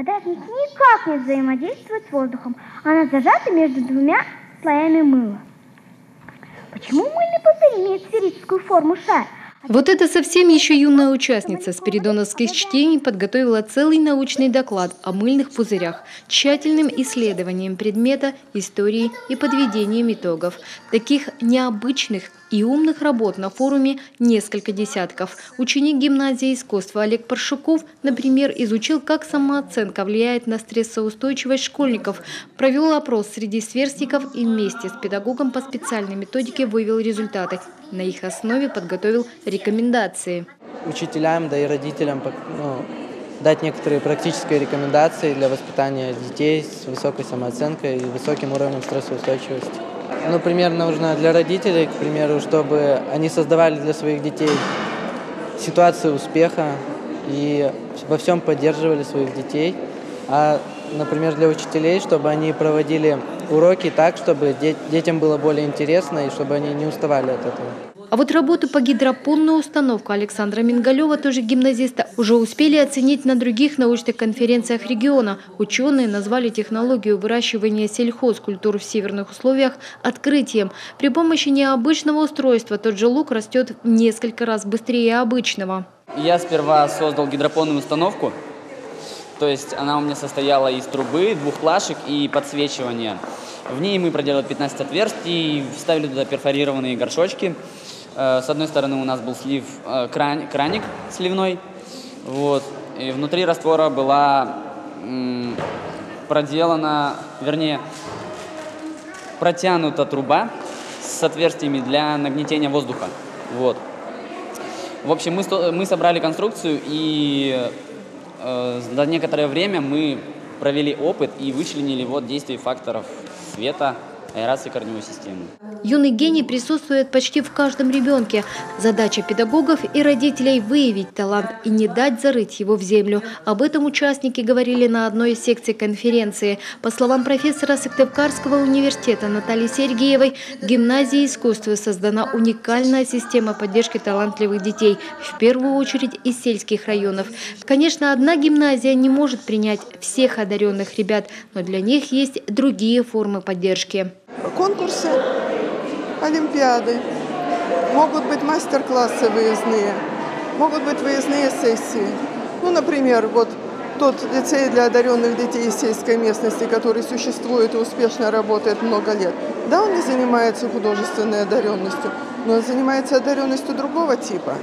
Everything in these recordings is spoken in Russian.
Подажник никак не взаимодействует с воздухом. Она зажата между двумя слоями мыла. Почему мыльный пузырь имеет сферическую форму шара? Вот эта совсем еще юная участница спиридоновских чтений подготовила целый научный доклад о мыльных пузырях, тщательным исследованием предмета, истории и подведением итогов. Таких необычных и умных работ на форуме несколько десятков. Ученик гимназии искусства Олег Паршуков, например, изучил, как самооценка влияет на стрессоустойчивость школьников, провел опрос среди сверстников и вместе с педагогом по специальной методике вывел результаты. На их основе подготовил рекомендации. Учителям, да и родителям дать некоторые практические рекомендации для воспитания детей с высокой самооценкой и высоким уровнем стрессоустойчивости. Например, нужно для родителей, к примеру, чтобы они создавали для своих детей ситуации успеха и во всем поддерживали своих детей. А, например, для учителей, чтобы они проводили уроки так, чтобы детям было более интересно и чтобы они не уставали от этого. А вот работу по гидропонную установку Александра Мингалева, тоже гимназиста, уже успели оценить на других научных конференциях региона. Ученые назвали технологию выращивания сельхозкультур в северных условиях открытием. При помощи необычного устройства тот же лук растет в несколько раз быстрее обычного. Я сперва создал гидропонную установку. То есть она у меня состояла из трубы, 2 плашек и подсвечивания. В ней мы проделали 15 отверстий, вставили туда перфорированные горшочки. С одной стороны у нас был краник сливной. Вот. И внутри раствора была протянута труба с отверстиями для нагнетения воздуха. Вот. В общем, мы собрали конструкцию, и за некоторое время мы провели опыт и вычленили действие факторов света, аэрации корневой системы. Юный гений присутствует почти в каждом ребенке. Задача педагогов и родителей – выявить талант и не дать зарыть его в землю. Об этом участники говорили на одной из секций конференции. По словам профессора Сыктывкарского университета Натальи Сергеевой, в гимназии искусства создана уникальная система поддержки талантливых детей, в первую очередь из сельских районов. Конечно, одна гимназия не может принять всех одаренных ребят, но для них есть другие формы поддержки. Конкурсы, олимпиады, могут быть мастер-классы выездные, могут быть выездные сессии. Например, тот лицей для одаренных детей из сельской местности, который существует и успешно работает много лет. Да, он не занимается художественной одаренностью, но он занимается одаренностью другого типа.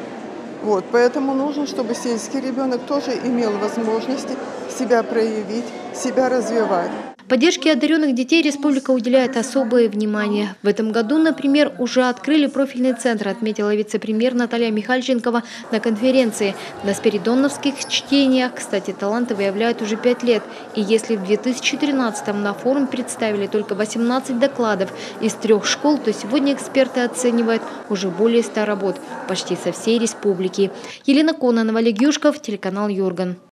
Поэтому нужно, чтобы сельский ребенок тоже имел возможности себя проявить, себя развивать. Поддержке одаренных детей республика уделяет особое внимание. В этом году, например, уже открыли профильный центр, отметила вице-премьер Наталья Михальченкова на конференции. На спиридоновских чтениях, кстати, таланты выявляют уже 5 лет. И если в 2013-м на форум представили только 18 докладов из 3 школ, то сегодня эксперты оценивают уже более 100 работ почти со всей республики. Елена Кононова, Олег Юшков, телеканал Юрган.